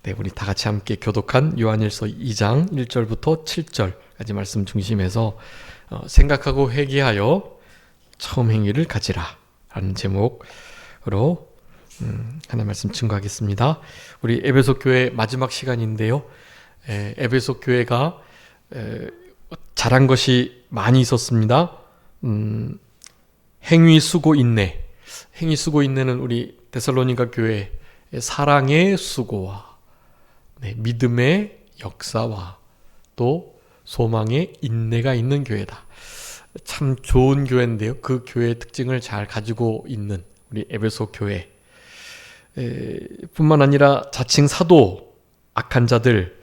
네, 우리 다 같이 함께 교독한 요한일서 2장 1절부터 7절까지 말씀 중심에서 생각하고 회개하여 처음 행위를 가지라 라는 제목으로 하나님 말씀 증거하겠습니다. 우리 에베소 교회 마지막 시간인데요. 에베소 교회가 잘한 것이 많이 있었습니다. 행위, 수고, 인내. 행위, 수고, 인내는 우리 데살로니가 교회 사랑의 수고와 믿음의 역사와 또 소망의 인내가 있는 교회다. 참 좋은 교회인데요. 그 교회의 특징을 잘 가지고 있는 우리 에베소 교회 뿐만 아니라 자칭 사도, 악한 자들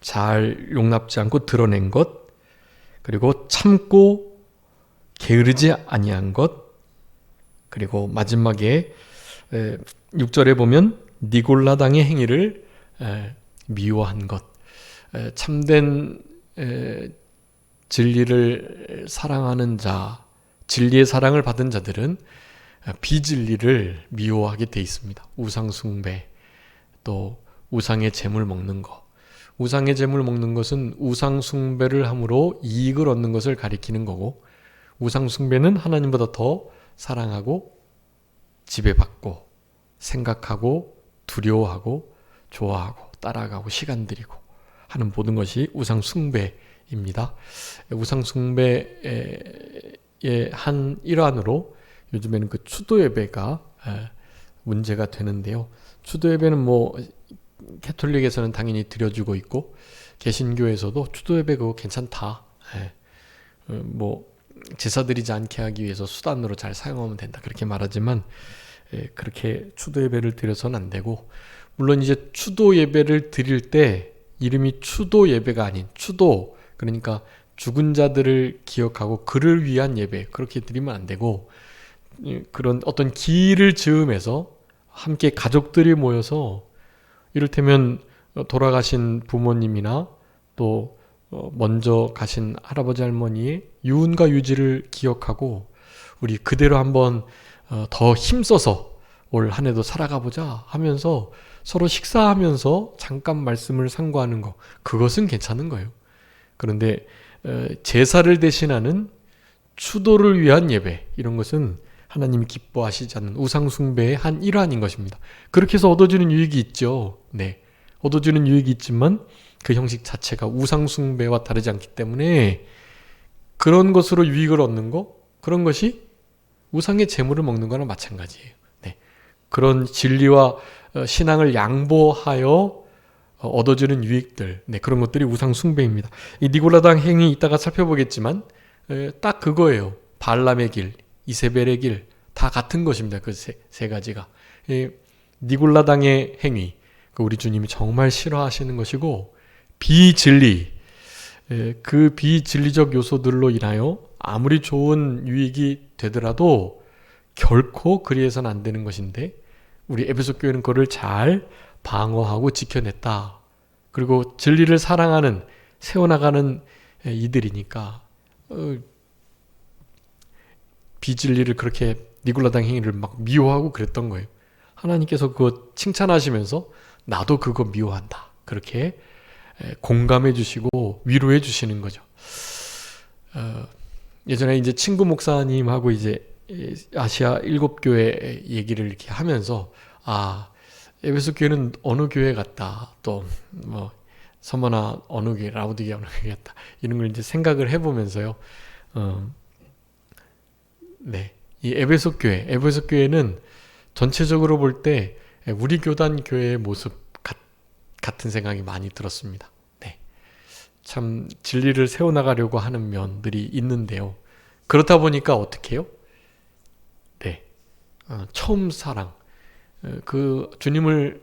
잘 용납지 않고 드러낸 것, 그리고 참고 게으르지 아니한 것, 그리고 마지막에 6절에 보면 니골라당의 행위를 미워한 것. 참된 진리를 사랑하는 자, 진리의 사랑을 받은 자들은 비진리를 미워하게 돼 있습니다. 우상 숭배, 또 우상의 재물 먹는 것. 우상의 재물 먹는 것은 우상 숭배를 함으로 이익을 얻는 것을 가리키는 거고, 우상 숭배는 하나님보다 더 사랑하고 지배받고 생각하고 두려워하고 좋아하고 따라가고 시간 들이고 하는 모든 것이 우상 숭배입니다. 우상 숭배의 한 일환으로 요즘에는 그 추도 예배가 문제가 되는데요. 추도 예배는 뭐 캐톨릭에서는 당연히 드려주고 있고 개신교에서도 추도 예배 그거 괜찮다. 뭐 제사 드리지 않게 하기 위해서 수단으로 잘 사용하면 된다 그렇게 말하지만 그렇게 추도 예배를 드려서는 안 되고, 물론 이제 추도 예배를 드릴 때 이름이 추도 예배가 아닌 추도, 그러니까 죽은 자들을 기억하고 그를 위한 예배 그렇게 드리면 안 되고, 그런 어떤 기일을 즈음해서 함께 가족들이 모여서 이를테면 돌아가신 부모님이나 또 먼저 가신 할아버지 할머니의 유은과 유지를 기억하고 우리 그대로 한번 더 힘써서 올 한 해도 살아가 보자 하면서 서로 식사하면서 잠깐 말씀을 상고하는 거, 그것은 괜찮은 거예요. 그런데 제사를 대신하는 추도를 위한 예배, 이런 것은 하나님이 기뻐하시지 않는 우상 숭배의 한 일환인 것입니다. 그렇게 해서 얻어지는 유익이 있죠. 네, 얻어지는 유익이 있지만 그 형식 자체가 우상 숭배와 다르지 않기 때문에 그런 것으로 유익을 얻는 거, 그런 것이 우상의 재물을 먹는 거나 마찬가지예요. 네, 그런 진리와 신앙을 양보하여 얻어지는 유익들, 네, 그런 것들이 우상 숭배입니다. 이 니골라당 행위 이따가 살펴보겠지만 딱 그거예요. 발람의 길, 이세벨의 길 다 같은 것입니다. 그 세 가지가. 니골라당의 행위, 우리 주님이 정말 싫어하시는 것이고, 비진리, 그 비진리적 요소들로 인하여 아무리 좋은 유익이 되더라도 결코 그리해서는 안 되는 것인데, 우리 에베소 교회는 그거를 잘 방어하고 지켜냈다. 그리고 진리를 사랑하는, 세워나가는 이들이니까 비진리를 그렇게 니골라당 행위를 막 미워하고 그랬던 거예요. 하나님께서 그거 칭찬하시면서 나도 그거 미워한다, 그렇게 공감해 주시고 위로해 주시는 거죠. 예전에 이제 친구 목사님하고 이제 아시아 7교회 얘기를 이렇게 하면서, 에베소 교회는 어느 교회 같다, 또 뭐 서머나 어느 교회, 라우디게아 어느 교회 같다, 이런 걸 이제 생각을 해보면서요. 네, 이 에베소 교회는 전체적으로 볼 때 우리 교단 교회의 모습 같은 생각이 많이 들었습니다. 네, 참 진리를 세워나가려고 하는 면들이 있는데요. 그렇다 보니까 어떻게 해요? 네, 처음 사랑, 그 주님을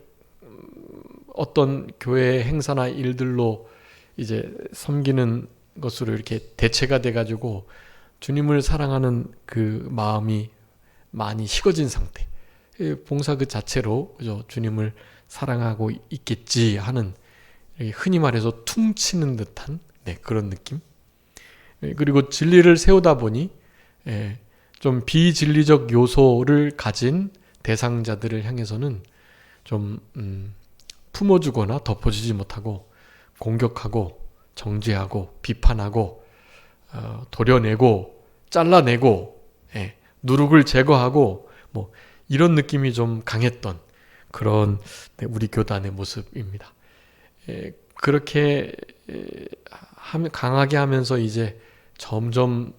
어떤 교회 행사나 일들로 이제 섬기는 것으로 이렇게 대체가 돼가지고 주님을 사랑하는 그 마음이 많이 식어진 상태, 봉사 그 자체로 그죠? 주님을 사랑하고 있겠지 하는, 흔히 말해서 퉁치는 듯한 그런 느낌. 그리고 진리를 세우다 보니 좀 비진리적 요소를 가진 대상자들을 향해서는 좀 품어주거나 덮어주지 못하고 공격하고 정죄하고 비판하고 도려내고 잘라내고 누룩을 제거하고 뭐 이런 느낌이 좀 강했던 그런 우리 교단의 모습입니다. 그렇게 강하게 하면서 이제 점점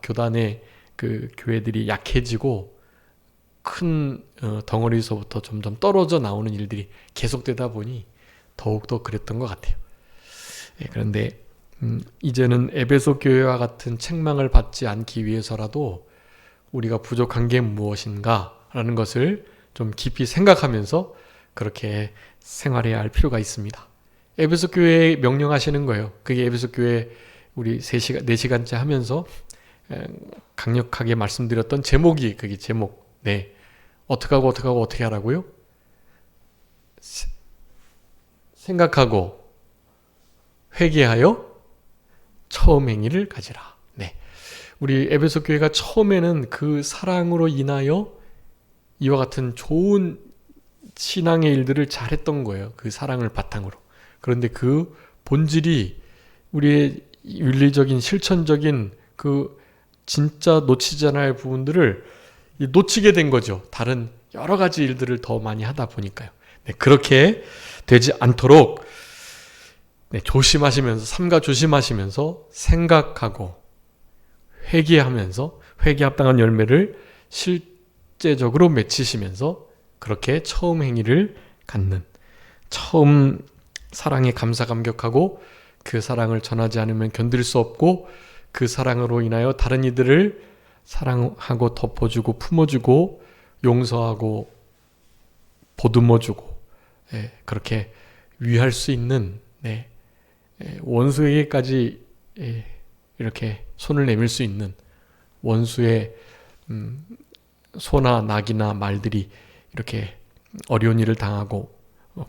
교단의 그 교회들이 약해지고 큰 덩어리에서부터 점점 떨어져 나오는 일들이 계속되다 보니 더욱더 그랬던 것 같아요. 그런데 이제는 에베소 교회와 같은 책망을 받지 않기 위해서라도 우리가 부족한 게 무엇인가 라는 것을 좀 깊이 생각하면서 그렇게 생활해야 할 필요가 있습니다. 에베소 교회에 명령하시는 거예요. 그게 에베소 교회 우리 4시간째 하면서 강력하게 말씀드렸던 제목이 그게 제목. 네. 어떻게 하고 어떻게 하라고요? 생각하고 회개하여 처음 행위를 가지라. 네. 우리 에베소 교회가 처음에는 그 사랑으로 인하여 이와 같은 좋은 신앙의 일들을 잘했던 거예요. 그 사랑을 바탕으로. 그런데 그 본질이 우리의 윤리적인 실천적인 그 진짜 놓치지 않아야 할 부분들을 놓치게 된 거죠. 다른 여러 가지 일들을 더 많이 하다 보니까요. 네, 그렇게 되지 않도록 조심하시면서 삼가 조심하시면서 생각하고 회개하면서 회개 합당한 열매를 실제적으로 맺히시면서 그렇게 처음 행위를 갖는 처음 사랑에 감사 감격하고 그 사랑을 전하지 않으면 견딜 수 없고 그 사랑으로 인하여 다른 이들을 사랑하고 덮어주고 품어주고 용서하고 보듬어주고 그렇게 위할 수 있는 원수에게까지 이렇게 손을 내밀 수 있는 원수의 소나 낙이나 말들이 이렇게 어려운 일을 당하고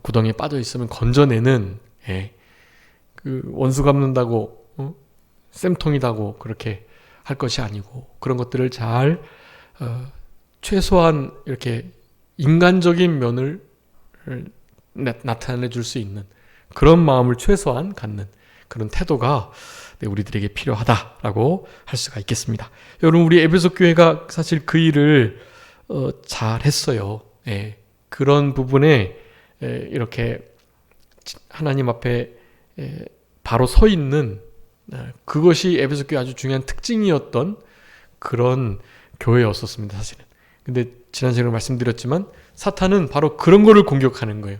구덩이에 빠져 있으면 건져내는 그 원수 갚는다고 쌤통이다고 그렇게 할 것이 아니고 그런 것들을 잘 최소한 이렇게 인간적인 면을 나타내 줄 수 있는 그런 마음을 최소한 갖는 그런 태도가 우리들에게 필요하다라고 할 수가 있겠습니다. 여러분 우리 에베소 교회가 사실 그 일을 잘 했어요. 그런 부분에 이렇게 하나님 앞에 바로 서 있는 그것이 에베소 교회 아주 중요한 특징이었던 그런 교회였었습니다. 사실은. 근데 지난 시간에 말씀드렸지만 사탄은 바로 그런 거를 공격하는 거예요.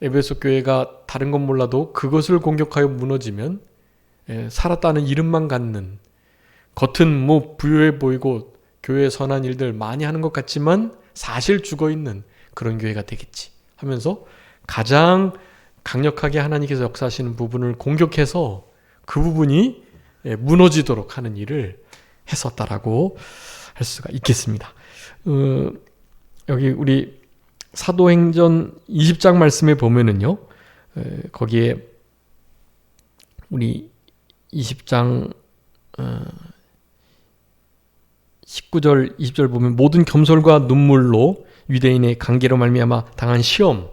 에베소 교회가 다른 건 몰라도 그것을 공격하여 무너지면 살았다는 이름만 갖는 겉은 뭐 부유해 보이고 교회에 선한 일들 많이 하는 것 같지만 사실 죽어있는 그런 교회가 되겠지 하면서 가장 강력하게 하나님께서 역사하시는 부분을 공격해서 그 부분이 무너지도록 하는 일을 했었다라고 할 수가 있겠습니다. 여기 우리 사도행전 20장 말씀에 보면은요, 거기에 우리 20장 19절 20절 보면 모든 겸손과 눈물로 유대인의 관계로 말미암아 당한 시험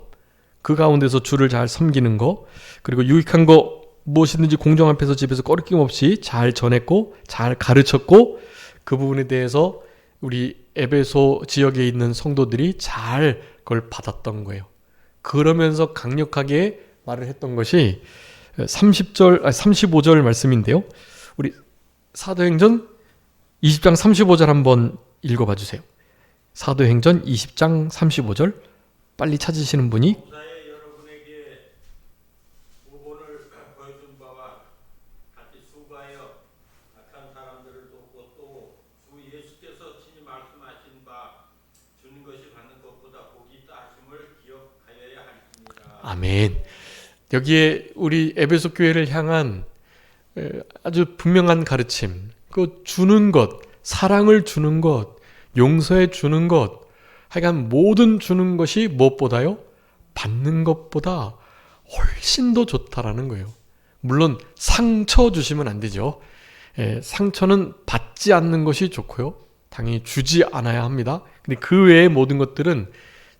그 가운데서 주를 잘 섬기는 거 그리고 유익한 거 무엇이든지 공정 앞에서 집에서 꺼리낌 없이 잘 전했고 잘 가르쳤고 그 부분에 대해서 우리 에베소 지역에 있는 성도들이 잘 그걸 받았던 거예요. 그러면서 강력하게 말을 했던 것이 35절 말씀인데요. 우리 사도행전 20장 35절 한번 읽어봐 주세요. 사도행전 20장 35절 빨리 찾으시는 분이 여러분에게 모본을 보여준 바와 같이 수고하여 악한 사람들을 돕고 또 주 예수께서 친히 말씀하신 바 주는 것이 받는 것보다 복이 있다 하심을 기억하여야 할지니라. 아멘. 여기에 우리 에베소 교회를 향한 아주 분명한 가르침, 그 주는 것, 사랑을 주는 것, 용서해 주는 것, 하여간 모든 주는 것이 무엇보다요? 받는 것보다 훨씬 더 좋다라는 거예요. 물론 상처 주시면 안 되죠. 상처는 받지 않는 것이 좋고요. 당연히 주지 않아야 합니다. 근데 그 외의 모든 것들은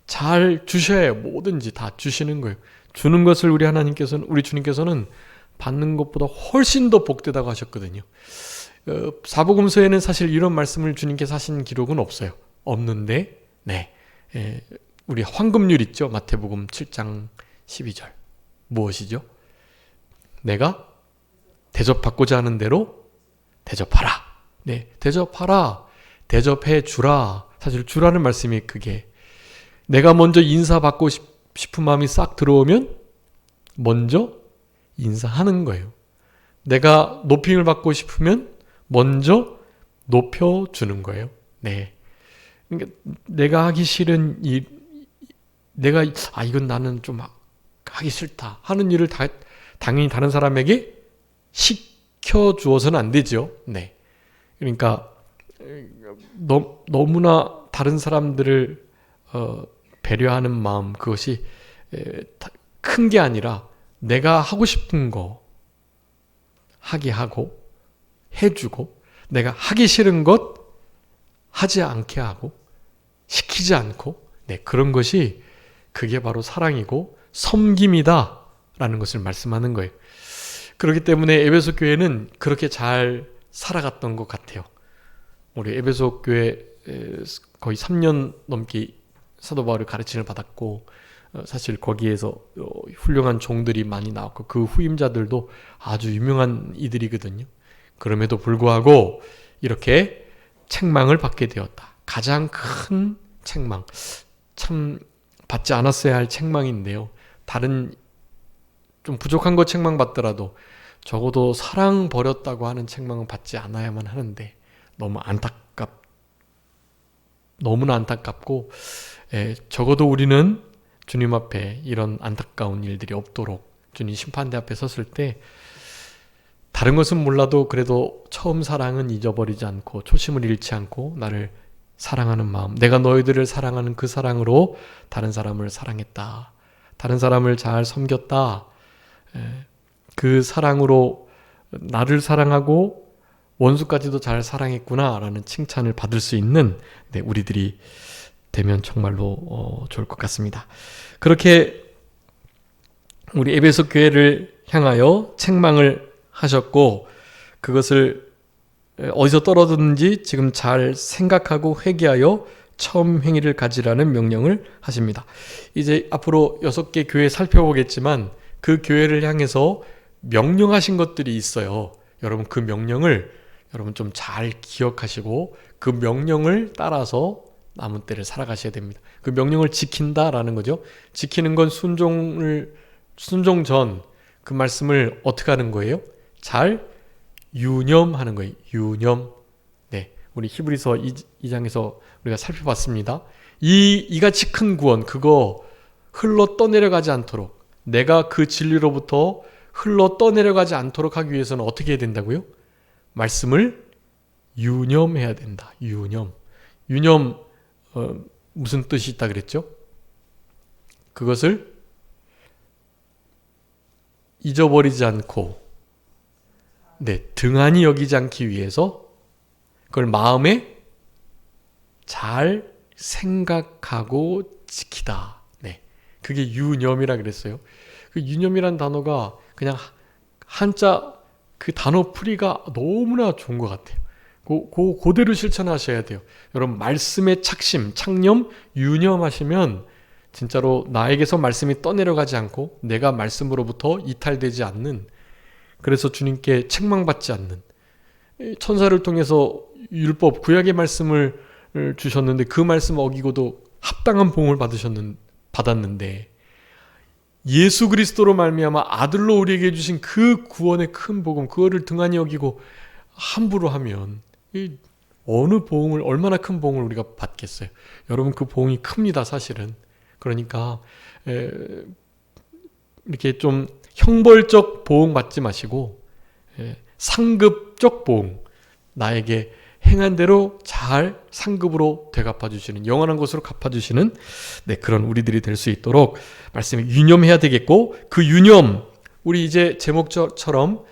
잘 주셔야 해요. 뭐든지 다 주시는 거예요. 주는 것을 우리 주님께서는 받는 것보다 훨씬 더 복되다고 하셨거든요. 사복음서에는 사실 이런 말씀을 주님께서 하신 기록은 없어요. 없는데, 우리 황금률 있죠? 마태복음 7장 12절. 무엇이죠? 내가 대접받고자 하는 대로 대접하라. 대접하라. 대접해 주라. 사실 주라는 말씀이 그게 내가 먼저 인사받고 싶은 마음이 싹 들어오면 먼저 인사하는 거예요. 내가 노핑을 받고 싶으면 먼저 높여주는 거예요. 그러니까 내가 하기 싫은 일, 이건 나는 좀 하기 싫다 하는 일을 당연히 다른 사람에게 시켜주어서는 안 되죠. 그러니까 너무나 다른 사람들을 배려하는 마음, 그것이 큰 게 아니라 내가 하고 싶은 거 하게 하고 해주고, 내가 하기 싫은 것 하지 않게 하고 시키지 않고, 그런 것이 그게 바로 사랑이고 섬김이다 라는 것을 말씀하는 거예요. 그렇기 때문에 에베소 교회는 그렇게 잘 살아갔던 것 같아요. 우리 에베소 교회 거의 3년 넘게 사도 바울의 가르침을 받았고, 사실 거기에서 훌륭한 종들이 많이 나왔고 그 후임자들도 아주 유명한 이들이거든요. 그럼에도 불구하고 이렇게 책망을 받게 되었다. 가장 큰 책망, 참 받지 않았어야 할 책망인데요. 다른 좀 부족한 거 책망 받더라도 적어도 사랑 버렸다고 하는 책망은 받지 않아야만 하는데 너무나 안타깝고, 적어도 우리는 주님 앞에 이런 안타까운 일들이 없도록 주님 심판대 앞에 섰을 때 다른 것은 몰라도 그래도 처음 사랑은 잊어버리지 않고 초심을 잃지 않고 나를 사랑하는 마음, 내가 너희들을 사랑하는 그 사랑으로 다른 사람을 사랑했다. 다른 사람을 잘 섬겼다. 그 사랑으로 나를 사랑하고 원수까지도 잘 사랑했구나 라는 칭찬을 받을 수 있는 우리들이 되면 정말로 좋을 것 같습니다. 그렇게 우리 에베소 교회를 향하여 책망을 하셨고, 그것을 어디서 떨어졌는지 지금 잘 생각하고 회개하여 처음 행위를 가지라는 명령을 하십니다. 이제 앞으로 6개 교회 살펴보겠지만 그 교회를 향해서 명령하신 것들이 있어요. 여러분 그 명령을 좀 잘 기억하시고 그 명령을 따라서 남은 때를 살아가셔야 됩니다. 그 명령을 지킨다라는 거죠. 지키는 건 순종 전 그 말씀을 어떻게 하는 거예요? 잘 유념하는 거예요. 유념. 우리 히브리서 2장에서 우리가 살펴봤습니다. 이같이 큰 구원, 그거 흘러 떠내려가지 않도록, 내가 그 진리로부터 흘러 떠내려가지 않도록 하기 위해서는 어떻게 해야 된다고요? 말씀을 유념해야 된다. 유념. 무슨 뜻이 있다 그랬죠? 그것을 잊어버리지 않고 등한히 여기지 않기 위해서 그걸 마음에 잘 생각하고 지키다. 그게 유념이라 그랬어요. 그 유념이란 단어가 그냥 한자 그 단어 풀이가 너무나 좋은 것 같아요. 그대로 실천하셔야 돼요. 여러분 말씀의 착심, 창념, 유념하시면 진짜로 나에게서 말씀이 떠내려가지 않고 내가 말씀으로부터 이탈되지 않는, 그래서 주님께 책망받지 않는, 천사를 통해서 율법, 구약의 말씀을 주셨는데 그 말씀 어기고도 합당한 보응을 받았는데 예수 그리스도로 말미암아 아들로 우리에게 주신 그 구원의 큰 복음, 그거를 등한히 여기고 함부로 하면 어느 보응을, 얼마나 큰 보응을 우리가 받겠어요. 여러분 그 보응이 큽니다 사실은. 그러니까 이렇게 좀 형벌적 보응 받지 마시고 상급적 보응, 나에게 행한 대로 잘 상급으로 되갚아주시는, 영원한 것으로 갚아주시는 그런 우리들이 될 수 있도록 말씀을 유념해야 되겠고, 그 유념, 우리 이제 제목처럼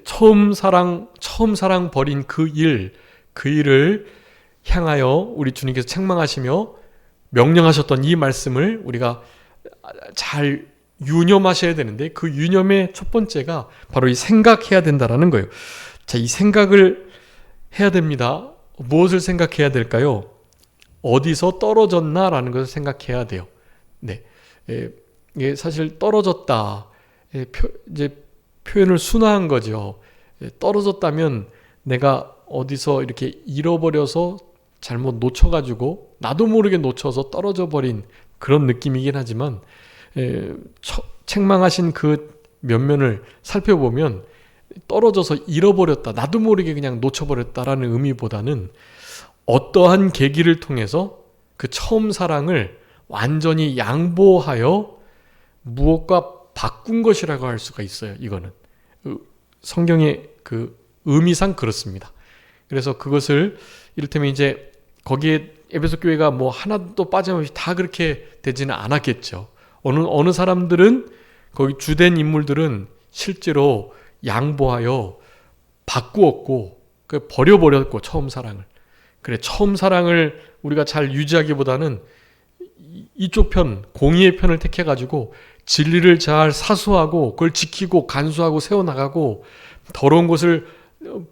처음 사랑 버린 그 일을 향하여 우리 주님께서 책망하시며 명령하셨던 이 말씀을 우리가 잘 유념하셔야 되는데, 그 유념의 첫 번째가 바로 이 생각해야 된다라는 거예요. 자, 이 생각을 해야 됩니다. 무엇을 생각해야 될까요? 어디서 떨어졌나라는 것을 생각해야 돼요. 네, 이게 사실 떨어졌다, 이제 표현을 순화한 거죠. 떨어졌다면 내가 어디서 이렇게 잃어버려서 잘못 놓쳐가지고 나도 모르게 놓쳐서 떨어져 버린 그런 느낌이긴 하지만, 책망하신 그 면면을 살펴보면 떨어져서 잃어버렸다, 나도 모르게 그냥 놓쳐버렸다라는 의미보다는 어떠한 계기를 통해서 그 처음 사랑을 완전히 양보하여 무엇과 바꾼 것이라고 할 수가 있어요. 이거는 성경의 그 의미상 그렇습니다. 그래서 그것을 이를테면 이제 거기에 에베소 교회가 뭐 하나도 빠짐없이 다 그렇게 되지는 않았겠죠. 어느 사람들은, 거기 주된 인물들은 실제로 양보하여 바꾸었고 버려버렸고, 처음 사랑을. 그래, 처음 사랑을 우리가 잘 유지하기보다는 이쪽 편, 공의의 편을 택해가지고 진리를 잘 사수하고 그걸 지키고 간수하고 세워나가고 더러운 것을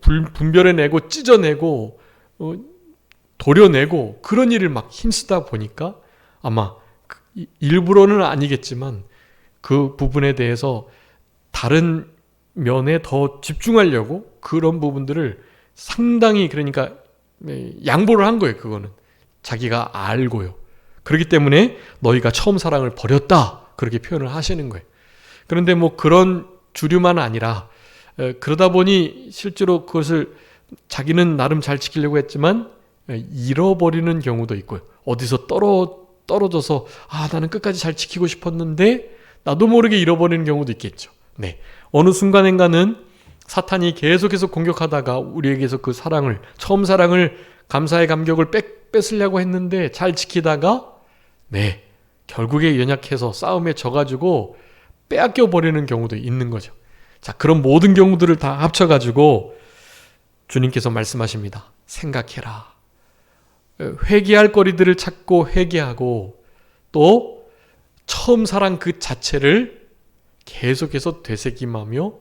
분별해내고 찢어내고 도려내고 그런 일을 막 힘쓰다 보니까 아마 일부러는 아니겠지만 그 부분에 대해서 다른 면에 더 집중하려고 그런 부분들을 상당히, 그러니까 양보를 한 거예요. 그거는 자기가 알고요. 그렇기 때문에 너희가 처음 사랑을 버렸다, 그렇게 표현을 하시는 거예요. 그런데 뭐 그런 주류만 아니라 그러다 보니 실제로 그것을 자기는 나름 잘 지키려고 했지만 잃어버리는 경우도 있고요. 어디서 떨어져서 나는 끝까지 잘 지키고 싶었는데 나도 모르게 잃어버리는 경우도 있겠죠. 네, 어느 순간인가는 사탄이 계속해서 공격하다가 우리에게서 그 사랑을, 처음 사랑을, 감사의 감격을 뺏으려고 했는데 잘 지키다가 결국에 연약해서 싸움에 져가지고 빼앗겨 버리는 경우도 있는 거죠. 자, 그런 모든 경우들을 다 합쳐가지고 주님께서 말씀하십니다. 생각해라. 회개할 거리들을 찾고 회개하고 또 처음 사랑 그 자체를 계속해서 되새김하며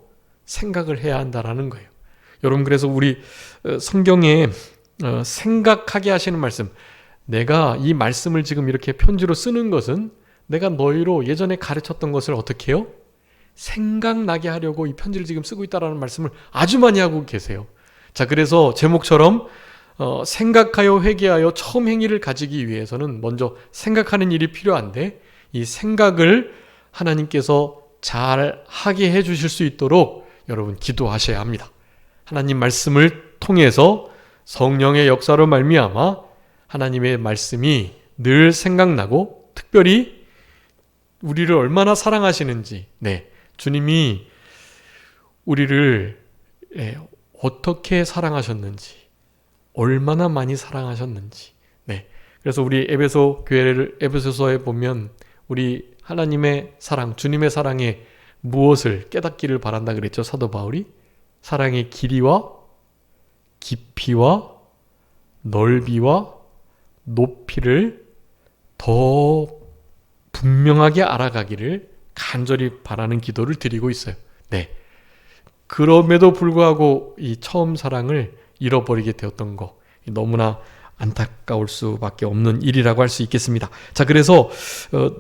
생각을 해야 한다라는 거예요. 여러분, 그래서 우리 성경에 생각하게 하시는 말씀, 내가 이 말씀을 지금 이렇게 편지로 쓰는 것은 내가 너희로 예전에 가르쳤던 것을 어떻게 해요? 생각나게 하려고 이 편지를 지금 쓰고 있다라는 말씀을 아주 많이 하고 계세요. 자, 그래서 제목처럼 생각하여 회개하여 처음 행위를 가지기 위해서는 먼저 생각하는 일이 필요한데, 이 생각을 하나님께서 잘 하게 해주실 수 있도록 여러분 기도하셔야 합니다. 하나님 말씀을 통해서 성령의 역사로 말미암아 하나님의 말씀이 늘 생각나고, 특별히 우리를 얼마나 사랑하시는지, 주님이 우리를 어떻게 사랑하셨는지, 얼마나 많이 사랑하셨는지. 그래서 우리 에베소 교회를, 에베소서에 보면 우리 하나님의 사랑, 주님의 사랑에 무엇을 깨닫기를 바란다 그랬죠, 사도 바울이? 사랑의 길이와 깊이와 넓이와 높이를 더 분명하게 알아가기를 간절히 바라는 기도를 드리고 있어요. 그럼에도 불구하고 이 처음 사랑을 잃어버리게 되었던 거, 너무나 안타까울 수밖에 없는 일이라고 할 수 있겠습니다. 자, 그래서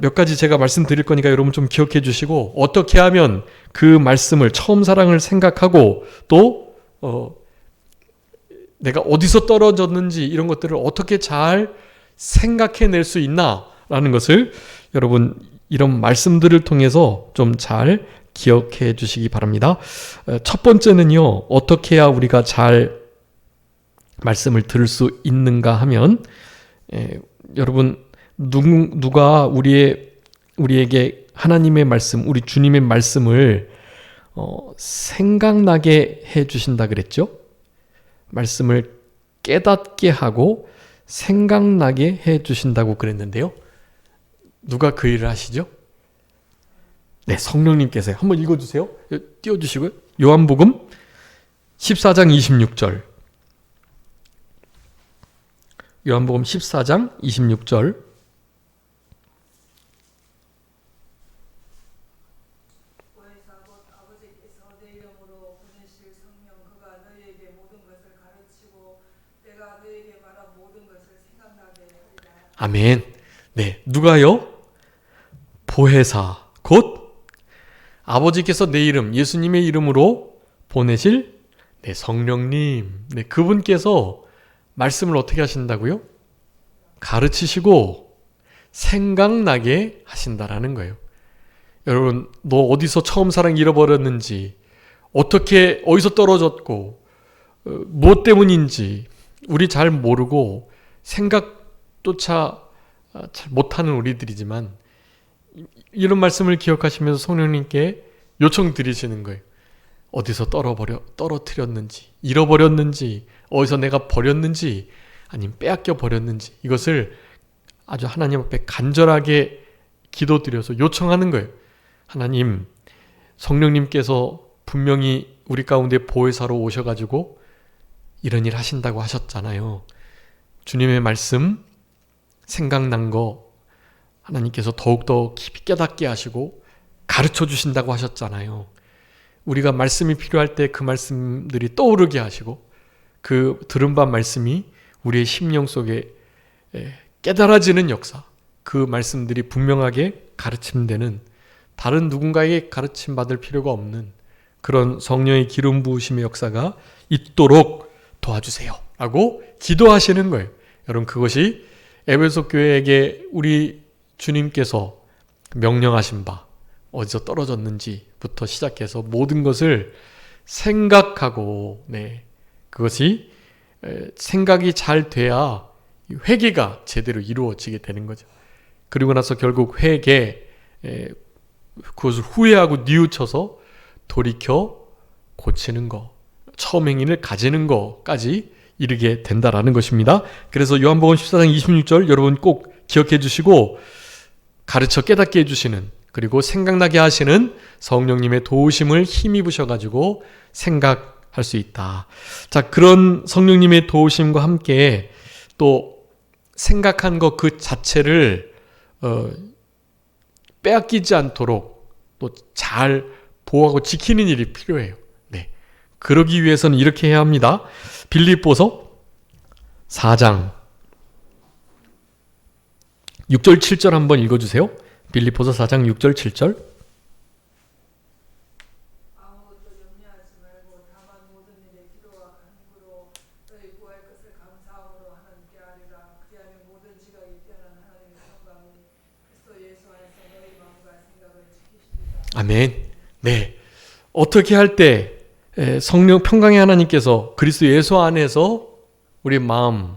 몇 가지 제가 말씀드릴 거니까 여러분 좀 기억해 주시고, 어떻게 하면 그 말씀을, 처음 사랑을 생각하고 또 내가 어디서 떨어졌는지 이런 것들을 어떻게 잘 생각해낼 수 있나라는 것을 여러분 이런 말씀들을 통해서 좀 잘 기억해 주시기 바랍니다. 첫 번째는요, 어떻게 해야 우리가 잘 말씀을 들을 수 있는가 하면, 여러분 누가 우리에게 하나님의 말씀, 우리 주님의 말씀을 생각나게 해 주신다 그랬죠? 말씀을 깨닫게 하고 생각나게 해 주신다고 그랬는데요. 누가 그 일을 하시죠? 성령님께서요. 한번 읽어주세요. 띄워주시고요. 요한복음 14장 26절. 요한복음 14장 26절. 아멘. 네, 누가요? 보혜사, 곧 아버지께서 내 이름, 예수님의 이름으로 보내실 성령님. 네, 그분께서 말씀을 어떻게 하신다고요? 가르치시고 생각나게 하신다라는 거예요. 여러분, 너 어디서 처음 사랑 잃어버렸는지, 어디서 떨어졌고, 무엇 때문인지 우리 잘 모르고 생각조차 잘 못하는 우리들이지만 이런 말씀을 기억하시면서 성령님께 요청드리시는 거예요. 어디서 떨어뜨렸는지, 잃어버렸는지, 어디서 내가 버렸는지, 아니면 빼앗겨 버렸는지, 이것을 아주 하나님 앞에 간절하게 기도드려서 요청하는 거예요. 하나님, 성령님께서 분명히 우리 가운데 보혜사로 오셔가지고 이런 일 하신다고 하셨잖아요. 주님의 말씀 생각난 거 하나님께서 더욱더 깊이 깨닫게 하시고 가르쳐 주신다고 하셨잖아요. 우리가 말씀이 필요할 때 그 말씀들이 떠오르게 하시고 그 들은 바 말씀이 우리의 심령 속에 깨달아지는 역사, 그 말씀들이 분명하게 가르침되는, 다른 누군가에게 가르침 받을 필요가 없는 그런 성령의 기름 부으심의 역사가 있도록 도와주세요 라고 기도하시는 거예요. 여러분, 그것이 에베소 교회에게 우리 주님께서 명령하신 바, 어디서 떨어졌는지부터 시작해서 모든 것을 생각하고, 그것이 생각이 잘 돼야 회개가 제대로 이루어지게 되는 거죠. 그리고 나서 결국 그것을 후회하고 뉘우쳐서 돌이켜 고치는 거, 처음 행위를 가지는 것까지 이르게 된다라는 것입니다. 그래서 요한복음 14장 26절 여러분 꼭 기억해 주시고, 가르쳐 깨닫게 해주시는, 그리고 생각나게 하시는 성령님의 도우심을 힘입으셔가지고 생각할 수 있다. 자, 그런 성령님의 도우심과 함께 또 생각한 것 그 자체를 빼앗기지 않도록 또 잘 보호하고 지키는 일이 필요해요. 그러기 위해서는 이렇게 해야 합니다. 빌립보서 4장 6절 7절 한번 읽어주세요. 빌립보서 4장 6절 7절. 아무것도 염려하지 말고 다만 모든 일에 기도와 간구로 너희 구할 것을 감사함으로 하나님께 아뢰라. 그 안에 모든 지각이 뛰어난 하나님의 평강이 그리스도 예수 안에서 너희 마음과 생각을 지키시리라. 아멘. 네. 어떻게 할 때 성령 평강의 하나님께서 그리스도 예수 안에서 우리 마음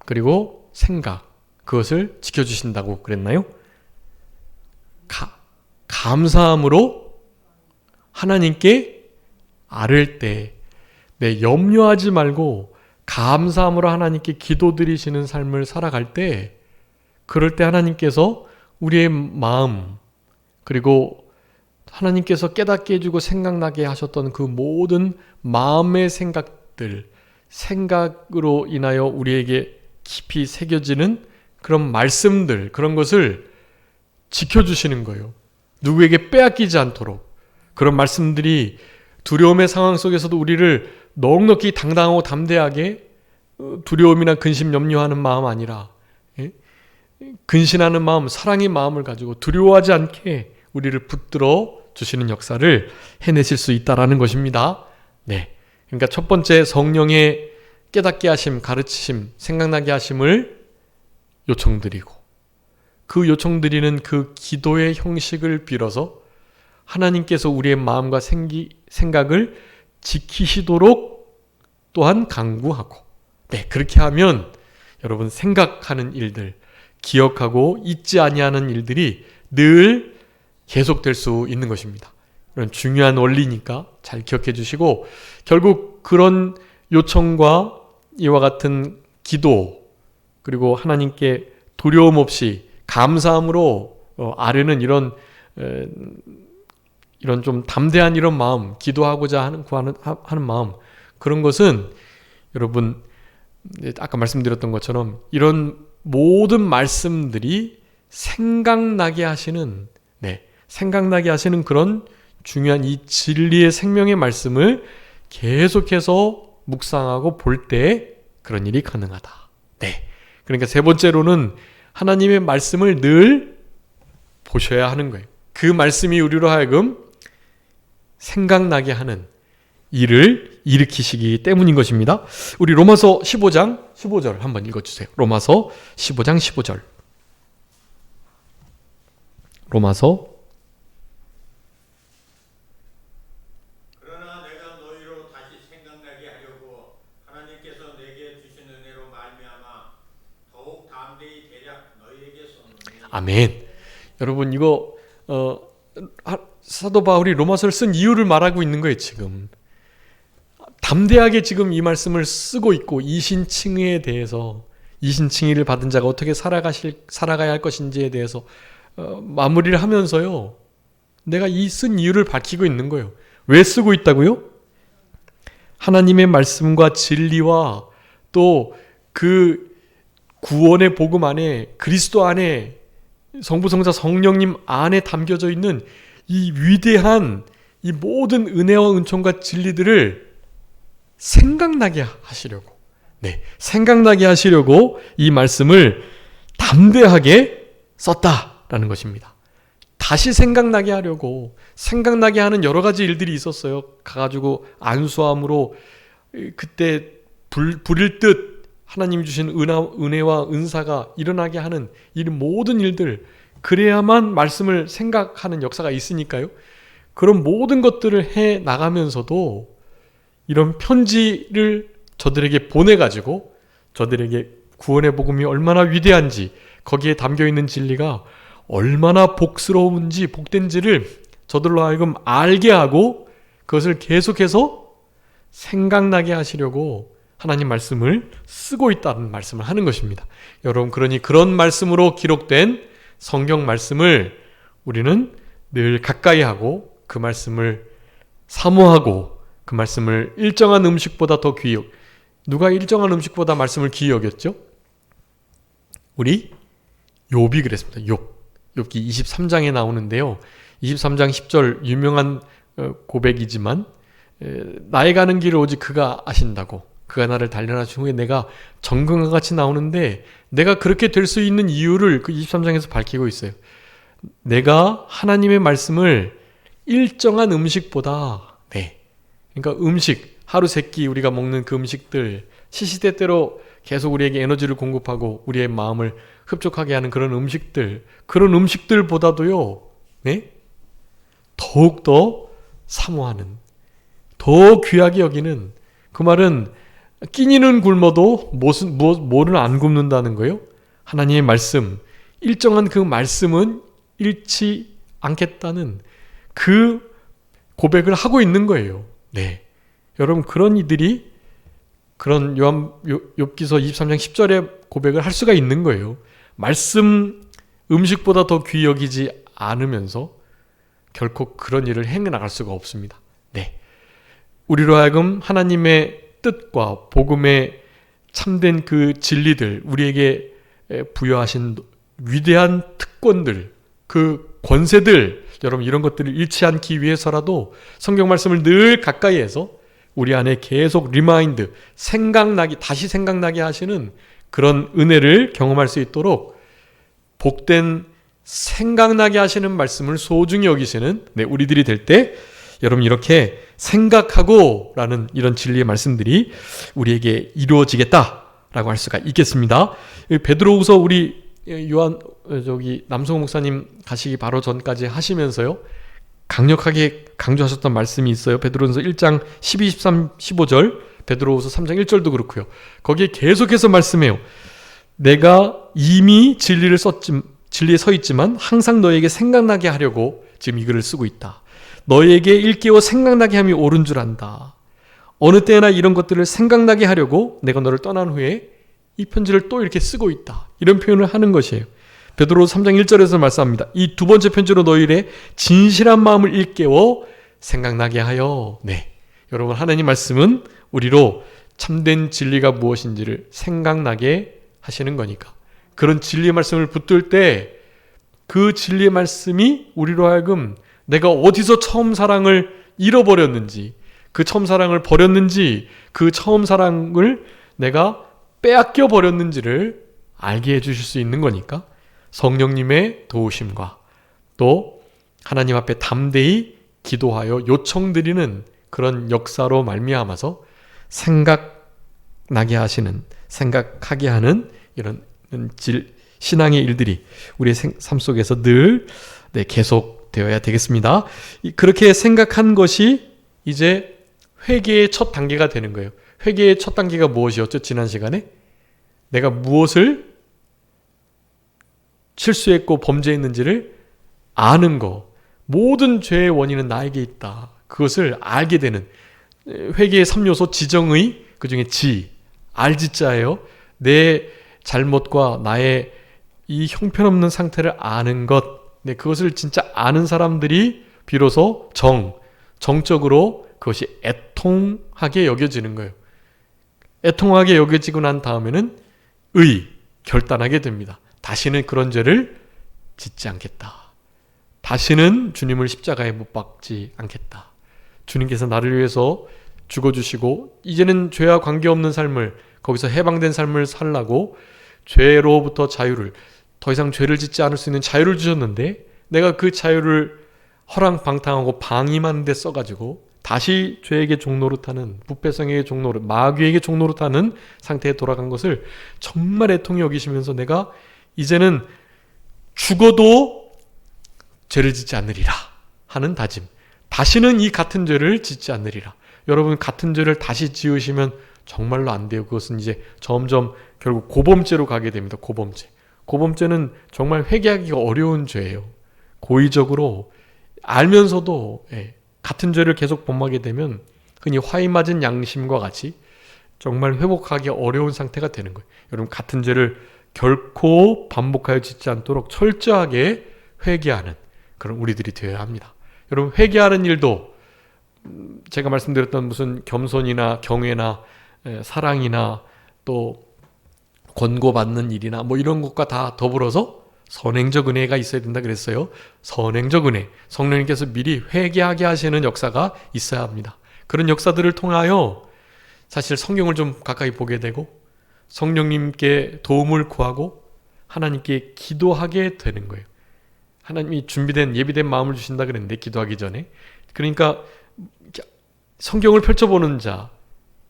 그리고 생각, 그것을 지켜주신다고 그랬나요? 감사함으로 하나님께 아뢰을 때, 염려하지 말고 감사함으로 하나님께 기도드리시는 삶을 살아갈 때, 그럴 때 하나님께서 우리의 마음, 그리고 하나님께서 깨닫게 해주고 생각나게 하셨던 그 모든 마음의 생각으로 인하여 우리에게 깊이 새겨지는 그런 말씀들, 그런 것을 지켜주시는 거예요. 누구에게 빼앗기지 않도록. 그런 말씀들이 두려움의 상황 속에서도 우리를 넉넉히 당당하고 담대하게 두려움이나 근심, 염려하는 마음 아니라 근신하는 마음, 사랑의 마음을 가지고 두려워하지 않게 우리를 붙들어 주시는 역사를 해내실 수 있다라는 것입니다. 그러니까 첫 번째, 성령의 깨닫게 하심, 가르치심, 생각나게 하심을 요청드리고, 그 요청드리는 그 기도의 형식을 빌어서 하나님께서 우리의 마음과 생각을 지키시도록 또한 간구하고, 그렇게 하면 여러분 생각하는 일들, 기억하고 잊지 아니하는 일들이 늘 계속될 수 있는 것입니다. 이런 중요한 원리니까 잘 기억해 주시고, 결국 그런 요청과 이와 같은 기도, 그리고 하나님께 두려움 없이 감사함으로 아뢰는 이런 좀 담대한 이런 마음, 기도하고자 하는 마음, 그런 것은 여러분 아까 말씀드렸던 것처럼 이런 모든 말씀들이 생각나게 하시는 그런 중요한 이 진리의 생명의 말씀을 계속해서 묵상하고 볼 때 그런 일이 가능하다. 그러니까 세 번째로는 하나님의 말씀을 늘 보셔야 하는 거예요. 그 말씀이 우리로 하여금 생각나게 하는 일을 일으키시기 때문인 것입니다. 우리 로마서 15장 15절 한번 읽어주세요. 로마서 15장 15절. 로마서 그러나 내가 너희로 다시 생각나게 하려고 하나님께서 내게 주신 은혜로 말미암아 더욱 담대히 대략 너희에게 썼노니. 아멘. 여러분 이거 사도 바울이 로마서를 쓴 이유를 말하고 있는 거예요. 지금 담대하게 지금 이 말씀을 쓰고 있고 이신칭의에 대해서 이신칭의를 받은 자가 어떻게 살아가야 할 것인지에 대해서 마무리를 하면서요. 내가 이 쓴 이유를 밝히고 있는 거예요. 왜 쓰고 있다고요? 하나님의 말씀과 진리와 또 그 구원의 복음 안에 그리스도 안에 성부 성자 성령님 안에 담겨져 있는 이 위대한 이 모든 은혜와 은총과 진리들을 생각나게 하시려고 생각나게 하시려고 이 말씀을 담대하게 썼다라는 것입니다. 다시 생각나게 하려고 생각나게 하는 여러 가지 일들이 있었어요. 가가지고 안수함으로 그때 불일 듯 하나님 주신 은혜와 은사가 일어나게 하는 이 모든 일들 그래야만 말씀을 생각하는 역사가 있으니까요. 그런 모든 것들을 해 나가면서도 이런 편지를 저들에게 보내가지고 저들에게 구원의 복음이 얼마나 위대한지 거기에 담겨있는 진리가 얼마나 복스러운지 복된지를 저들로 하여금 알게 하고 그것을 계속해서 생각나게 하시려고 하나님 말씀을 쓰고 있다는 말씀을 하는 것입니다. 여러분 그러니 그런 말씀으로 기록된 성경 말씀을 우리는 늘 가까이 하고 그 말씀을 사모하고 그 말씀을 일정한 음식보다 더 귀히 누가 일정한 음식보다 말씀을 귀히 여겼죠? 우리 욥이 그랬습니다. 욥기 23장에 나오는데요. 23장 10절 유명한 고백이지만 나의 가는 길을 오직 그가 아신다고 그가 나를 단련하신 후에 내가 정금과 같이 나오는데 내가 그렇게 될 수 있는 이유를 그 23장에서 밝히고 있어요. 내가 하나님의 말씀을 일정한 음식보다 그러니까 음식 하루 세 끼 우리가 먹는 그 음식들 시시때때로 계속 우리에게 에너지를 공급하고 우리의 마음을 흡족하게 하는 그런 음식들보다도요 더욱더 사모하는 더 귀하게 여기는 그 말은 끼니는 굶어도 뭐를 안 굶는다는 거예요. 하나님의 말씀 일정한 그 말씀은 잃지 않겠다는 그 고백을 하고 있는 거예요. 여러분 그런 이들이 그런 욥기서 23장 10절의 고백을 할 수가 있는 거예요. 말씀 음식보다 더 귀히 여기지 않으면서 결코 그런 일을 해 나갈 수가 없습니다. 우리로 하여금 하나님의 뜻과 복음의 참된 그 진리들 우리에게 부여하신 위대한 특권들 그 권세들 여러분 이런 것들을 잃지 않기 위해서라도 성경 말씀을 늘 가까이 해서 우리 안에 계속 리마인드 다시 생각나게 하시는 그런 은혜를 경험할 수 있도록 복된 생각나게 하시는 말씀을 소중히 여기시는 우리들이 될 때 여러분 이렇게 생각하고 라는 이런 진리의 말씀들이 우리에게 이루어지겠다라고 할 수가 있겠습니다. 베드로후서 우리 남성호 목사님 가시기 바로 전까지 하시면서요 강력하게 강조하셨던 말씀이 있어요. 베드로후서 1장 12, 13, 15절 베드로후서 3장 1절도 그렇고요. 거기에 계속해서 말씀해요. 내가 이미 진리에 서 있지만 항상 너에게 생각나게 하려고 지금 이 글을 쓰고 있다. 너에게 일깨워 생각나게 함이 옳은 줄 안다. 어느 때나 이런 것들을 생각나게 하려고 내가 너를 떠난 후에 이 편지를 또 이렇게 쓰고 있다. 이런 표현을 하는 것이에요. 베드로후서 3장 1절에서 말씀합니다. 이 두 번째 편지로 너희의 진실한 마음을 일깨워 생각나게 하여. 여러분 하나님 말씀은 우리로 참된 진리가 무엇인지를 생각나게 하시는 거니까 그런 진리의 말씀을 붙들 때 그 진리의 말씀이 우리로 하여금 내가 어디서 처음 사랑을 잃어버렸는지 그 처음 사랑을 버렸는지 그 처음 사랑을 내가 빼앗겨 버렸는지를 알게 해주실 수 있는 거니까 성령님의 도우심과 또 하나님 앞에 담대히 기도하여 요청드리는 그런 역사로 말미암아서 생각나게 하시는, 생각하게 하는 이런 신앙의 일들이 우리의 삶 속에서 늘 계속되어야 되겠습니다. 그렇게 생각한 것이 이제 회개의 첫 단계가 되는 거예요. 회개의 첫 단계가 무엇이었죠? 지난 시간에 내가 무엇을 실수했고 범죄했는지를 아는 거. 모든 죄의 원인은 나에게 있다. 그것을 알게 되는 회개의 3요소 지정의 그 중에 알지자예요. 내 잘못과 나의 이 형편없는 상태를 아는 것. 그것을 진짜 아는 사람들이 비로소 정적으로 그것이 애통하게 여겨지는 거예요. 애통하게 여겨지고 난 다음에는 결단하게 됩니다. 다시는 그런 죄를 짓지 않겠다. 다시는 주님을 십자가에 못 박지 않겠다. 주님께서 나를 위해서 죽어주시고 이제는 죄와 관계없는 삶을, 거기서 해방된 삶을 살라고 죄로부터 자유를, 더 이상 죄를 짓지 않을 수 있는 자유를 주셨는데 내가 그 자유를 허랑방탕하고 방임하는 데 써가지고 다시 죄에게 종노릇하는, 부패성에게 종노릇, 마귀에게 종노릇하는 상태에 돌아간 것을 정말 애통히 여기시면서 내가 이제는 죽어도 죄를 짓지 않으리라 하는 다짐. 다시는 이 같은 죄를 짓지 않으리라. 여러분, 같은 죄를 다시 지으시면 정말로 안 돼요. 그것은 이제 점점 결국 고범죄로 가게 됩니다. 고범죄는 정말 회개하기가 어려운 죄예요. 고의적으로 알면서도 같은 죄를 계속 범하게 되면 흔히 화이 맞은 양심과 같이 정말 회복하기 어려운 상태가 되는 거예요. 여러분, 같은 죄를 결코 반복하여 짓지 않도록 철저하게 회개하는 그런 우리들이 되어야 합니다. 여러분, 회개하는 일도 제가 말씀드렸던 무슨 겸손이나 경외나 사랑이나 또 권고받는 일이나 뭐 이런 것과 다 더불어서 선행적 은혜가 있어야 된다 그랬어요. 선행적 은혜, 성령님께서 미리 회개하게 하시는 역사가 있어야 합니다. 그런 역사들을 통하여 사실 성경을 좀 가까이 보게 되고 성령님께 도움을 구하고 하나님께 기도하게 되는 거예요. 하나님이 준비된, 예비된 마음을 주신다 그랬는데, 기도하기 전에. 그러니까 성경을 펼쳐보는 자,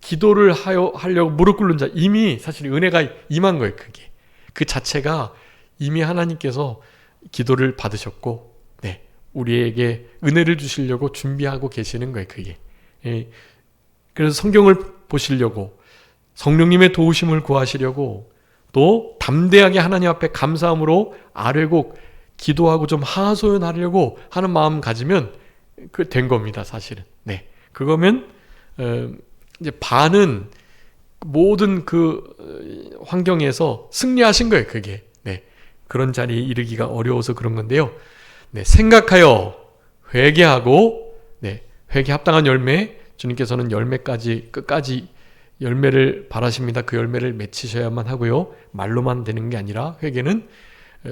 기도를 하려고 무릎 꿇는 자, 이미 사실 은혜가 임한 거예요. 그게 그 자체가 이미 하나님께서 기도를 받으셨고 우리에게 은혜를 주시려고 준비하고 계시는 거예요. 그게. 그래서 성경을 보시려고, 성령님의 도우심을 구하시려고, 또 담대하게 하나님 앞에 감사함으로 아뢰고 기도하고 좀 하소연하려고 하는 마음 가지면 그 된 겁니다. 사실은. 그거면 이제 반은 모든 그 환경에서 승리하신 거예요. 그게. 그런 자리에 이르기가 어려워서 그런 건데요. 생각하여 회개하고 회개 합당한 열매, 주님께서는 열매까지, 끝까지 열매를 바라십니다. 그 열매를 맺히셔야만 하고요. 말로만 되는 게 아니라 회개는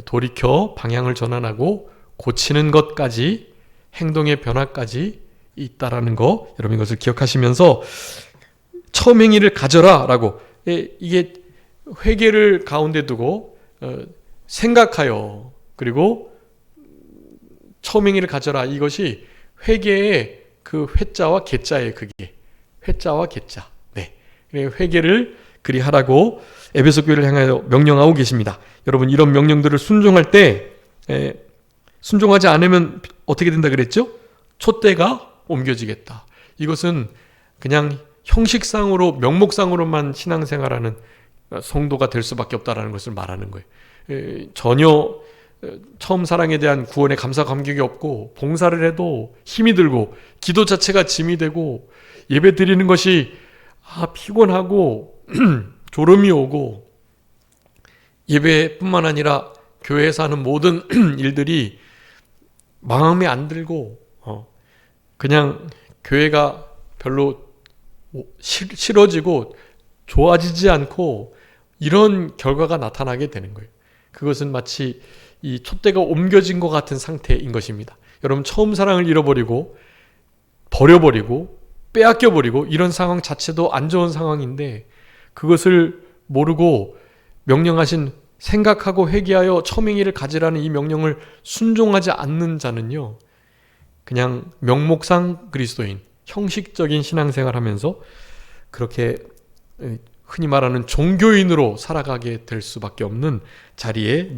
돌이켜 방향을 전환하고 고치는 것까지, 행동의 변화까지 있다라는 거, 여러분 이것을 기억하시면서 처음 행위를 가져라 라고, 이게 회개를 가운데 두고 생각하여, 그리고 처음 행위를 가져라, 이것이 회개의 그 회자와 개자예요. 그게 회자와 개자. 회개를 그리 하라고 에베소 교회를 향하여 명령하고 계십니다. 여러분, 이런 명령들을 순종할 때 순종하지 않으면 어떻게 된다 그랬죠? 촛대가 옮겨지겠다. 이것은 그냥 형식상으로, 명목상으로만 신앙생활하는 성도가 될 수밖에 없다라는 것을 말하는 거예요. 전혀 처음 사랑에 대한 구원에 감사 감격이 없고, 봉사를 해도 힘이 들고, 기도 자체가 짐이 되고, 예배 드리는 것이 피곤하고 졸음이 오고, 예배뿐만 아니라 교회에서 하는 모든 일들이 마음에 안 들고, 그냥 교회가 별로 싫어지고 좋아지지 않고, 이런 결과가 나타나게 되는 거예요. 그것은 마치 이 촛대가 옮겨진 것 같은 상태인 것입니다. 여러분, 처음 사랑을 잃어버리고 버려버리고 빼앗겨버리고 이런 상황 자체도 안 좋은 상황인데, 그것을 모르고 명령하신 생각하고 회개하여 첨행이를 가지라는 이 명령을 순종하지 않는 자는요, 그냥 명목상 그리스도인, 형식적인 신앙생활하면서 그렇게 흔히 말하는 종교인으로 살아가게 될 수밖에 없는 자리에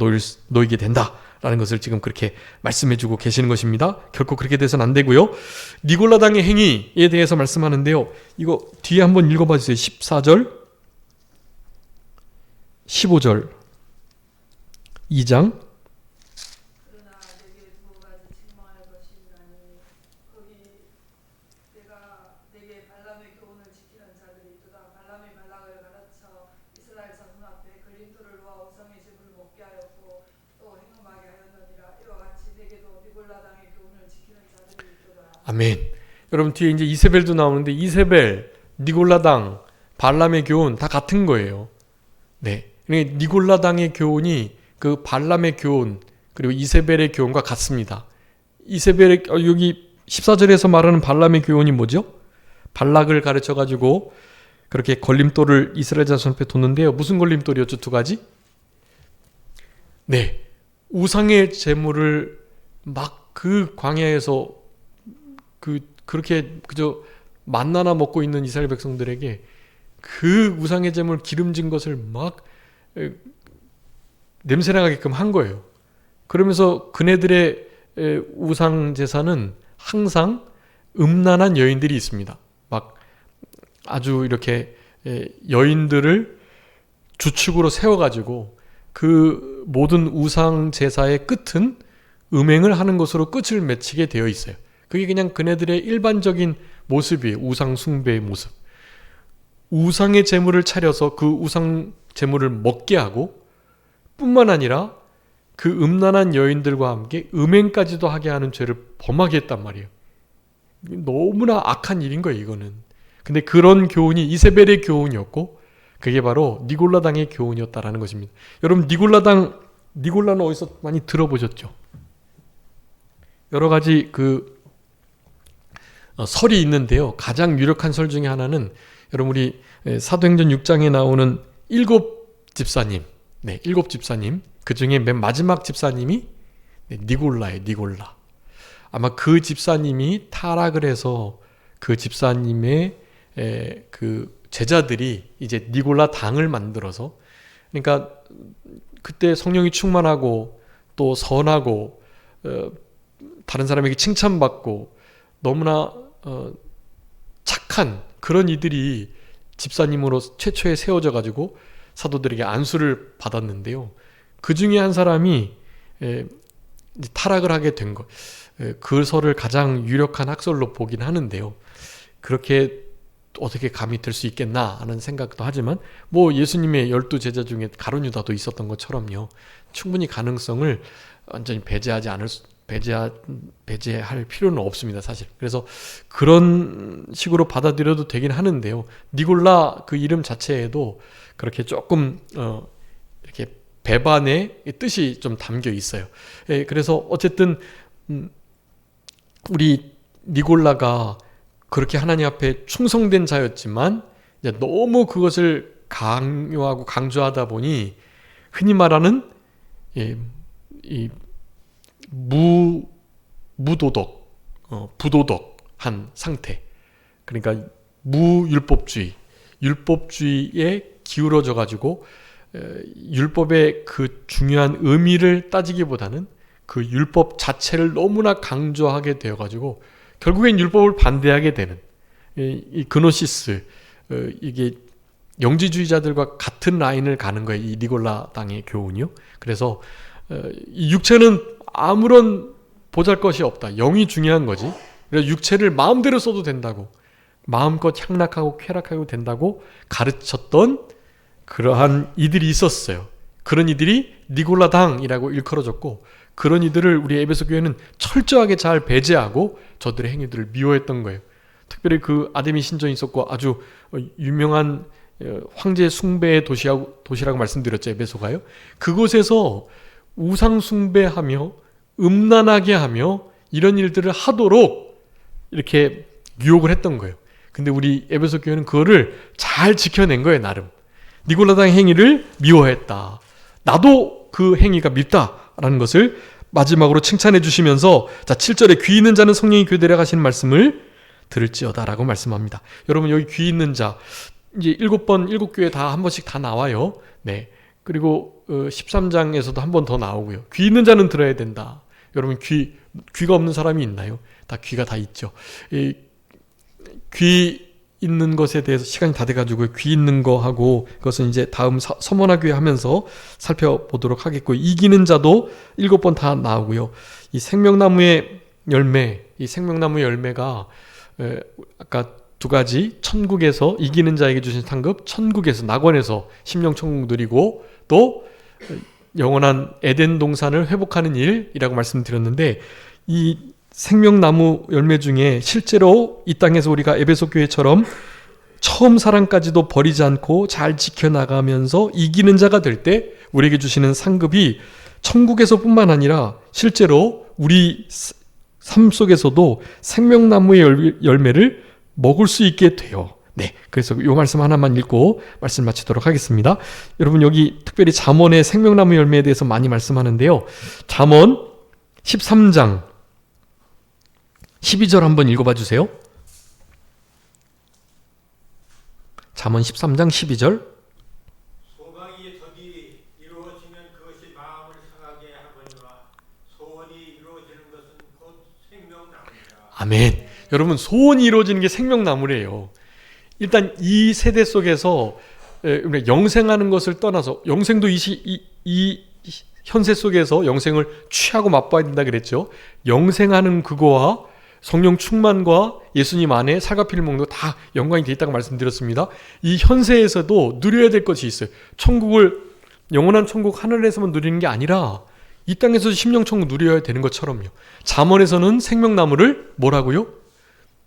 놓이게 된다라는 것을 지금 그렇게 말씀해주고 계시는 것입니다. 결코 그렇게 돼서는 안 되고요. 니골라당의 행위에 대해서 말씀하는데요. 이거 뒤에 한번 읽어봐 주세요. 14절, 15절, 2장. 그러나 내게 두 가지 책망할 것이 있나니 거기 내게 발람의 교훈을 지키는 자들이 있도다. 발람이 발락을 가르쳐 이스라엘 자손 앞에 걸림돌을 놓아 우상의 제물을 먹게 하였고 또 행음하게 하였느니라. 이와 같이 내게도 니골라당의 교훈을 지키는 자들이 있도다. 아멘. 여러분 뒤에 이제 이세벨도 나오는데 이세벨, 니골라당, 발람의 교훈 다 같은 거예요. 네. 그러니까 니골라당의 교훈이 그 발람의 교훈 그리고 이세벨의 교훈과 같습니다. 이세벨의 여기 14절에서 말하는 발람의 교훈이 뭐죠? 발락을 가르쳐 가지고 그렇게 걸림돌을 이스라엘 자손 앞에 뒀는데요. 무슨 걸림돌이었죠? 두 가지? 네. 우상의 제물을 막 그 광야에서 그렇게 그저 만나나 먹고 있는 이스라엘 백성들에게 그 우상의 제물 기름진 것을 막 냄새나게끔 한 거예요. 그러면서 그네들의 우상 제사는 항상 음란한 여인들이 있습니다. 막 아주 이렇게 여인들을 주축으로 세워가지고 그 모든 우상 제사의 끝은 음행을 하는 것으로 끝을 맺히게 되어 있어요. 그게 그냥 그네들의 일반적인 모습이에요. 우상 숭배의 모습. 우상의 제물을 차려서 그 우상 제물을 먹게 하고 뿐만 아니라 그 음란한 여인들과 함께 음행까지도 하게 하는 죄를 범하게 했단 말이에요. 너무나 악한 일인 거예요, 이거는. 근데 그런 교훈이 이세벨의 교훈이었고 그게 바로 니골라당의 교훈이었다라는 것입니다. 여러분 니골라는 어디서 많이 들어보셨죠? 여러 가지 설이 있는데요. 가장 유력한 설 중에 하나는 여러분 우리 사도행전 6장에 나오는 7 집사님, 네, 7 집사님, 그 중에 맨 마지막 집사님이 니골라예요. 니골라. 아마 그 집사님이 타락을 해서 그 집사님의 그 제자들이 이제 니골라 당을 만들어서, 그러니까 그때 성령이 충만하고 또 선하고 다른 사람에게 칭찬받고 너무나 착한 그런 이들이 집사님으로 최초에 세워져 가지고 사도들에게 안수를 받았는데요. 그 중에 한 사람이 타락을 하게 된 것. 그 설을 가장 유력한 학설로 보긴 하는데요. 그렇게 어떻게 감이 될 수 있겠나 하는 생각도 하지만 뭐 예수님의 12 제자 중에 가룟 유다도 있었던 것처럼요. 충분히 가능성을 완전히 배제할 필요는 없습니다, 사실. 그래서 그런 식으로 받아들여도 되긴 하는데요. 니골라 그 이름 자체에도 그렇게 조금 이렇게 배반의 뜻이 좀 담겨 있어요. 그래서 어쨌든 우리 니골라가 그렇게 하나님 앞에 충성된 자였지만 이제 너무 그것을 강요하고 강조하다 보니 흔히 말하는 이 무도덕, 부도덕한 상태. 그러니까 율법주의에 기울어져 가지고 율법의 그 중요한 의미를 따지기보다는 그 율법 자체를 너무나 강조하게 되어 가지고 결국엔 율법을 반대하게 되는 이 그노시스, 이게 영지주의자들과 같은 라인을 가는 거예요. 이 니골라 당의 교훈이요. 그래서 이 육체는 아무런 보잘것이 없다. 영이 중요한 거지. 그래서 육체를 마음대로 써도 된다고, 마음껏 향락하고 쾌락하고 된다고 가르쳤던 그러한 이들이 있었어요. 그런 이들이 니골라 당이라고 일컬어졌고, 그런 이들을 우리 에베소 교회는 철저하게 잘 배제하고 저들의 행위들을 미워했던 거예요. 특별히 그 아데미 신전이 있었고 아주 유명한 황제 숭배의 도시라고 말씀드렸죠, 에베소가요. 그곳에서 우상 숭배하며 음란하게 하며 이런 일들을 하도록 이렇게 유혹을 했던 거예요. 근데 우리 에베소 교회는 그거를 잘 지켜낸 거예요, 나름. 니골라당 행위를 미워했다. 나도 그 행위가 밉다라는 것을 마지막으로 칭찬해 주시면서, 자 7절에 귀 있는 자는 성령이 교대려 하시는 말씀을 들을지어다라고 말씀합니다. 여러분, 여기 귀 있는 자 이제 7번 7교회 다 한 번씩 다 나와요. 네. 그리고 13장에서도 한 번 더 나오고요. 귀 있는 자는 들어야 된다. 여러분, 귀가 없는 사람이 있나요? 다 귀가 다 있죠. 귀 있는 것에 대해서 시간이 다 돼가지고 귀 있는 거 하고, 그것은 이제 다음 서머나교회 하면서 살펴보도록 하겠고, 이기는 자도 7번 다 나오고요. 이 생명나무의 열매, 이 생명나무의 열매가 아까 두 가지, 천국에서 이기는 자에게 주신 상급, 천국에서 낙원에서 심령천국 누리고, 또 영원한 에덴 동산을 회복하는 일이라고 말씀드렸는데, 이 생명나무 열매 중에 실제로 이 땅에서 우리가 에베소 교회처럼 처음 사랑까지도 버리지 않고 잘 지켜나가면서 이기는 자가 될 때 우리에게 주시는 상급이 천국에서뿐만 아니라 실제로 우리 삶 속에서도 생명나무의 열매를 먹을 수 있게 돼요. 네, 그래서 이 말씀 하나만 읽고 말씀 마치도록 하겠습니다. 여러분, 여기 특별히 잠언의 생명나무 열매에 대해서 많이 말씀하는데요. 잠언 13장 12절 한번 읽어봐 주세요. 잠언 13장 12절. 소망이 더디 이루어지면 그것이 마음을 상하게 하거니와 소원이 이루어지는 것은 곧 생명나무니라. 아멘. 여러분, 소원이 이루어지는 게 생명나무래요. 일단 이 세대 속에서 영생하는 것을 떠나서, 영생도 이 현세 속에서 영생을 취하고 맛봐야 된다 그랬죠. 영생하는 그거와 성령 충만과 예수님 안에 살과 피를 먹는 거 다 연관이 되어 있다고 말씀드렸습니다. 이 현세에서도 누려야 될 것이 있어요. 천국을, 영원한 천국 하늘에서만 누리는 게 아니라 이 땅에서도 심령천국 누려야 되는 것처럼요. 잠언에서는 생명나무를 뭐라고요?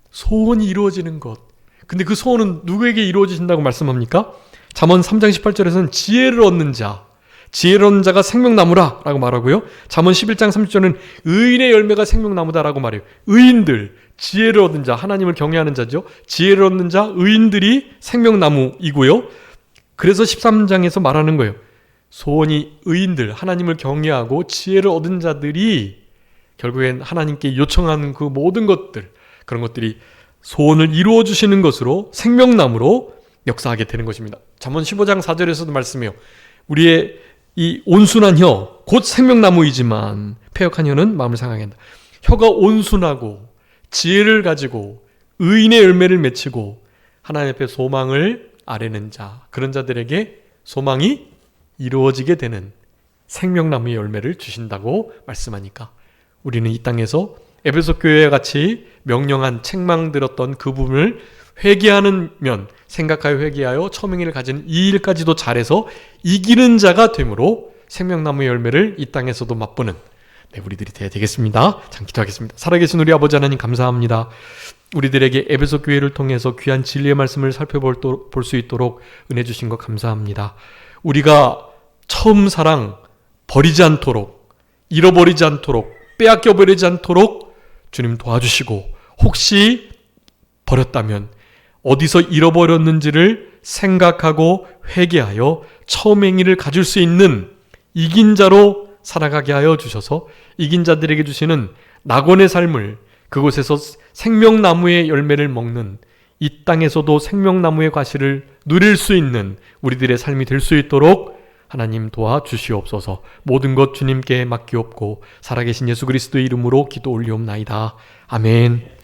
소원이 이루어지는 것. 근데 그 소원은 누구에게 이루어진다고 말씀합니까? 잠언 3장 18절에서는 지혜를 얻는 자, 지혜를 얻는 자가 생명나무라 라고 말하고요. 잠언 11장 30절은 의인의 열매가 생명나무다라고 말해요. 의인들, 지혜를 얻는 자, 하나님을 경외하는 자죠. 지혜를 얻는 자, 의인들이 생명나무이고요. 그래서 13장에서 말하는 거예요. 소원이 의인들, 하나님을 경외하고 지혜를 얻은 자들이 결국엔 하나님께 요청하는 그 모든 것들, 그런 것들이 소원을 이루어 주시는 것으로 생명나무로 역사하게 되는 것입니다. 잠언 15장 4절에서도 말씀해요. 우리의 이 온순한 혀, 곧 생명나무이지만 패역한 혀는 마음을 상하게 한다. 혀가 온순하고 지혜를 가지고 의인의 열매를 맺히고 하나님 앞에 소망을 아뢰는 자, 그런 자들에게 소망이 이루어지게 되는 생명나무의 열매를 주신다고 말씀하니까 우리는 이 땅에서 에베소 교회와 같이 명령한 책망 들었던 그 부분을 회개하는 면, 생각하여 회개하여 처음행위를 가진 이 일까지도 잘해서 이기는 자가 되므로 생명나무의 열매를 이 땅에서도 맛보는 우리들이 되어야 되겠습니다. 자, 기도하겠습니다. 살아계신 우리 아버지 하나님 감사합니다. 우리들에게 에베소 교회를 통해서 귀한 진리의 말씀을 살펴볼 수 있도록 은혜 주신 것 감사합니다. 우리가 처음 사랑 버리지 않도록, 잃어버리지 않도록, 빼앗겨버리지 않도록 주님 도와주시고, 혹시 버렸다면 어디서 잃어버렸는지를 생각하고 회개하여 처음 행위를 가질 수 있는 이긴 자로 살아가게 하여 주셔서 이긴 자들에게 주시는 낙원의 삶을, 그곳에서 생명나무의 열매를 먹는, 이 땅에서도 생명나무의 과실을 누릴 수 있는 우리들의 삶이 될 수 있도록 하나님 도와주시옵소서. 모든 것 주님께 맡기옵고 살아계신 예수 그리스도의 이름으로 기도 올리옵나이다. 아멘.